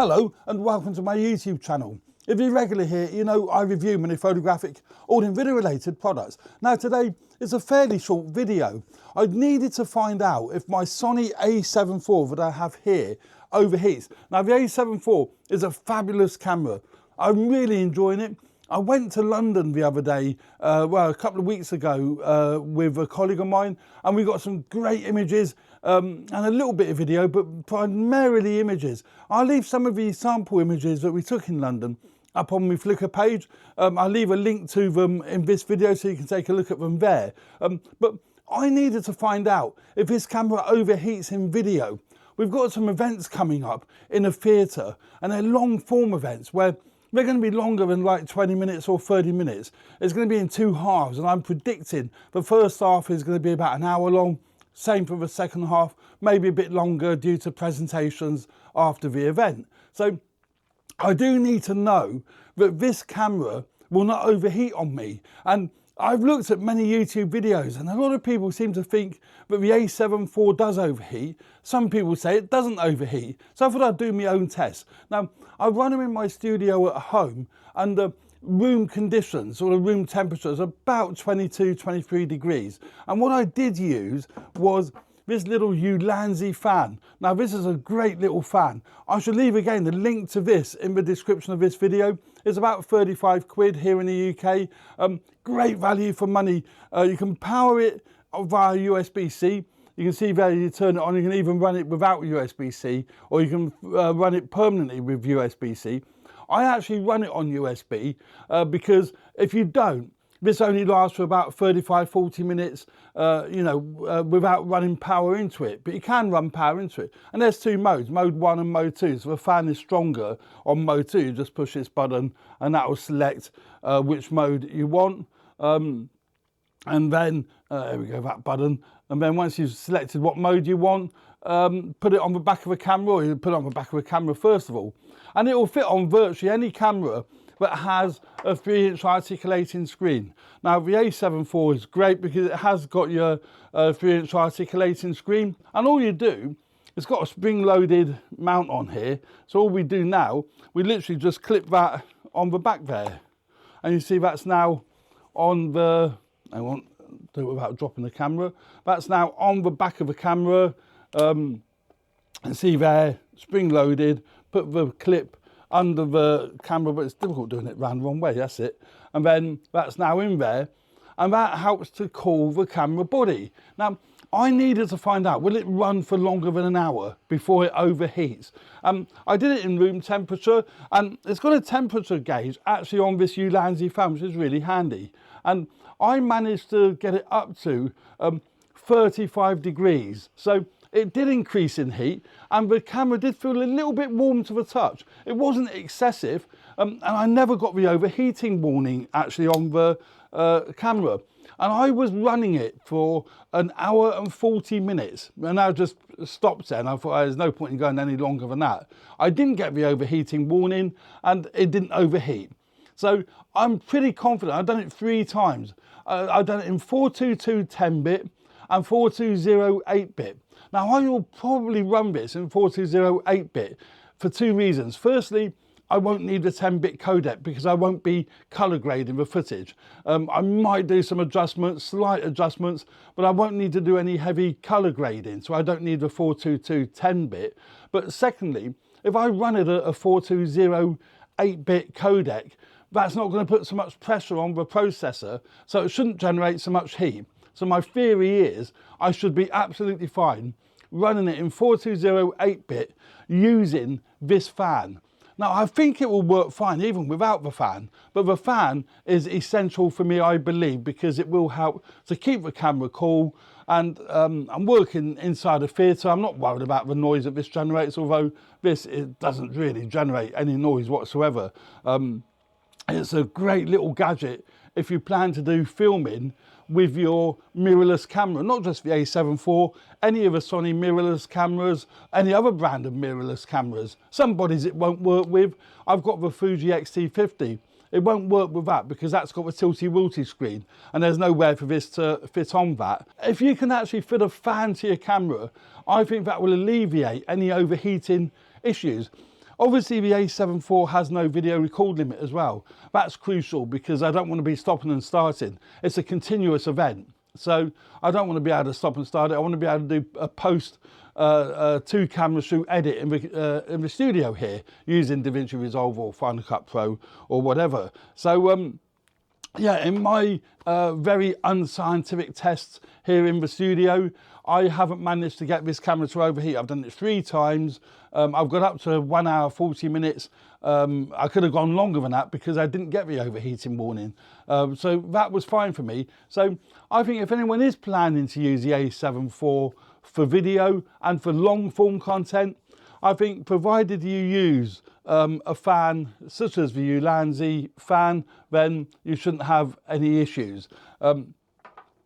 Hello and welcome to my YouTube channel. If you're regular here, you know I review many photographic, audio and video related products. Now today is a fairly short video. I needed to find out if my Sony A7IV that I have here overheats. Now the A7IV is a fabulous camera. I'm really enjoying it. I went to London the other day, a couple of weeks ago with a colleague of mine, and we got some great images and a little bit of video, but primarily images. I'll leave some of the sample images that we took in London up on my Flickr page. I'll leave a link to them in this video so you can take a look at them there. But I needed to find out if this camera overheats in video. We've got some events coming up in a theatre, and they're long form events where they're going to be longer than like 20 minutes or 30 minutes. It's going to be in two halves, and I'm predicting the first half is going to be about an hour long. Same for the second half, maybe a bit longer due to presentations after the event. So I do need to know that this camera will not overheat on me. And I've looked at many YouTube videos, and a lot of people seem to think that the A7IV does overheat. Some people say it doesn't overheat. So I thought I'd do my own test. Now, I run them in my studio at home under room conditions, or the room temperature is about 22, 23 degrees. And what I did use was this little Ulanzi fan. Now this is a great little fan. I should leave again the link to this in the description of this video. It's about 35 quid here in the UK. Great value for money. You can power it via USB-C. You can see there you turn it on. You can even run it without USB-C, or you can run it permanently with USB-C. I actually run it on USB because if you don't, this only lasts for about 35-40 minutes, without running power into it. But you can run power into it. And there's two modes, mode 1 and mode 2. So the fan is stronger on mode 2. You just push this button and that will select which mode you want. And then, there we go, that button. And then once you've selected what mode you want, put it on the back of a camera, or you put it on the back of a camera first of all. And it will fit on virtually any camera that has a 3-inch articulating screen. Now the A7IV is great because it has got your 3-inch articulating screen, and all you do, it's got a spring-loaded mount on here. So all we do now, we literally just clip that on the back there, and you see that's now on the, I won't do it without dropping the camera, that's now on the back of the camera, and see there, spring-loaded, put the clip under the camera, but it's difficult doing it round the wrong way, that's it. And then that's now in there, and that helps to cool the camera body. Now, I needed to find out, will it run for longer than an hour before it overheats? I did it in room temperature, and it's got a temperature gauge actually on this Ulanzi fan, which is really handy. And I managed to get it up to 35 degrees. So it did increase in heat, and the camera did feel a little bit warm to the touch. It wasn't excessive, and I never got the overheating warning actually on the camera. And I was running it for an hour and 40 minutes, and I just stopped there, and I thought there's no point in going any longer than that. I didn't get the overheating warning, and it didn't overheat. So I'm pretty confident. I've done it 3 times. I've done it in 422 10-bit and 420 8-bit. Now I will probably run this in 420 8-bit for 2 reasons. Firstly, I won't need the 10-bit codec because I won't be color grading the footage. I might do some adjustments, slight adjustments, but I won't need to do any heavy color grading, so I don't need the 422 10-bit. But secondly, if I run it at a 420 8-bit codec, that's not going to put so much pressure on the processor, so it shouldn't generate so much heat. So my theory is I should be absolutely fine running it in 420 8-bit using this fan. Now I think it will work fine even without the fan, but the fan is essential for me, I believe, because it will help to keep the camera cool. And I'm working inside a theatre. I'm not worried about the noise that this generates, although it doesn't really generate any noise whatsoever. It's a great little gadget if you plan to do filming with your mirrorless camera, not just the A7IV, any of the Sony mirrorless cameras, any other brand of mirrorless cameras. Some bodies it won't work with. I've got the Fuji X-T50. It won't work with that because that's got the tilty-wilty screen, and there's nowhere for this to fit on that. If you can actually fit a fan to your camera, I think that will alleviate any overheating issues. Obviously the A7IV has no video record limit as well. That's crucial because I don't want to be stopping and starting. It's a continuous event. So I don't want to be able to stop and start it. I want to be able to do a post 2-camera shoot edit in the studio here using DaVinci Resolve or Final Cut Pro or whatever. So yeah, in my very unscientific tests here in the studio, I haven't managed to get this camera to overheat. I've done it 3 times. I've got up to 1 hour, 40 minutes. I could have gone longer than that because I didn't get the overheating warning. So that was fine for me. So I think if anyone is planning to use the A7IV for video and for long form content, I think provided you use a fan such as the Ulanzi fan, then you shouldn't have any issues.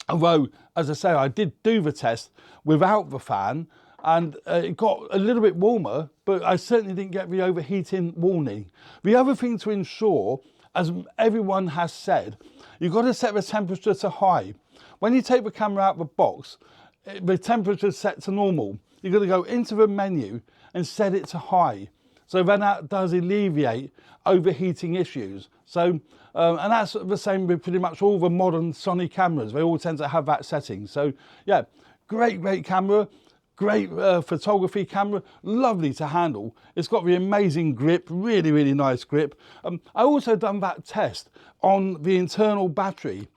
Although, as I say, I did do the test without the fan and it got a little bit warmer, but I certainly didn't get the overheating warning. The other thing to ensure, as everyone has said, you've got to set the temperature to high. When you take the camera out of the box, the temperature is set to normal. You've got to go into the menu and set it to high. So then that does alleviate overheating issues. So, and that's the same with pretty much all the modern Sony cameras. They all tend to have that setting. So yeah, great camera, great photography camera, lovely to handle. It's got the amazing grip, really nice grip. I also done that test on the internal battery.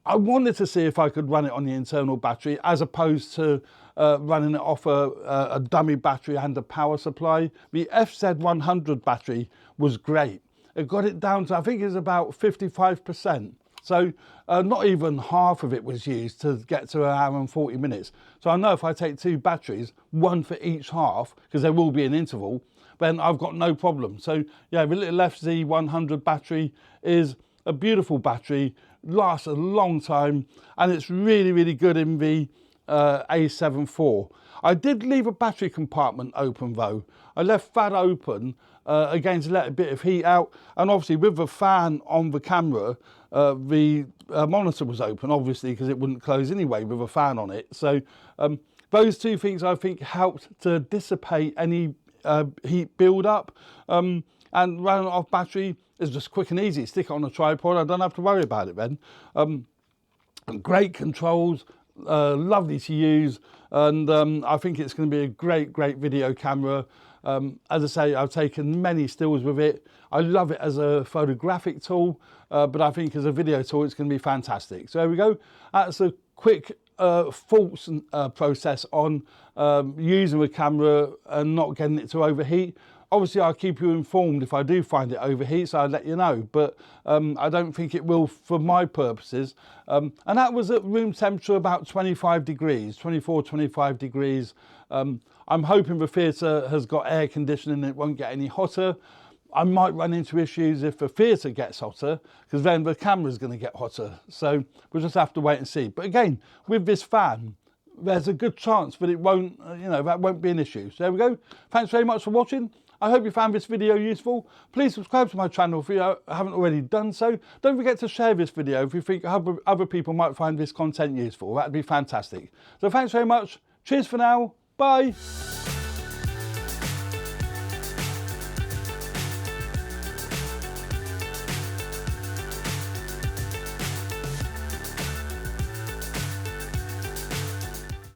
I wanted to see if I could run it on the internal battery as opposed to running it off a dummy battery and a power supply. The FZ100 battery was great. It got it down to, I think it's about 55%. So not even half of it was used to get to 1 hour and 40 minutes. So I know if I take 2 batteries, 1 for each half, because there will be an interval, then I've got no problem. So yeah, the little FZ100 battery is a beautiful battery, lasts a long time, and it's really good in the A7IV. I did leave a battery compartment open though. I left that open again to let a bit of heat out, and obviously with the fan on the camera, the monitor was open obviously because it wouldn't close anyway with a fan on it. So those 2 things I think helped to dissipate any heat build up, and running it off battery is just quick and easy. Stick it on a tripod, I don't have to worry about it then. Great controls, lovely to use, and I think it's going to be a great video camera. As I say, I've taken many stills with it. I love it as a photographic tool, but I think as a video tool it's going to be fantastic. So there we go. That's a quick thoughts process on using the camera and not getting it to overheat. Obviously I'll keep you informed if I do find it overheats, so I'll let you know, but I don't think it will for my purposes. And that was at room temperature about 25 degrees, 24, 25 degrees. I'm hoping the theatre has got air conditioning and it won't get any hotter. I might run into issues if the theatre gets hotter, because then the camera's going to get hotter. So we'll just have to wait and see. But again, with this fan, there's a good chance that it won't, that won't be an issue. So there we go. Thanks very much for watching. I hope you found this video useful. Please subscribe to my channel if you haven't already done so. Don't forget to share this video if you think other people might find this content useful. That'd be fantastic. So thanks very much. Cheers for now. Bye.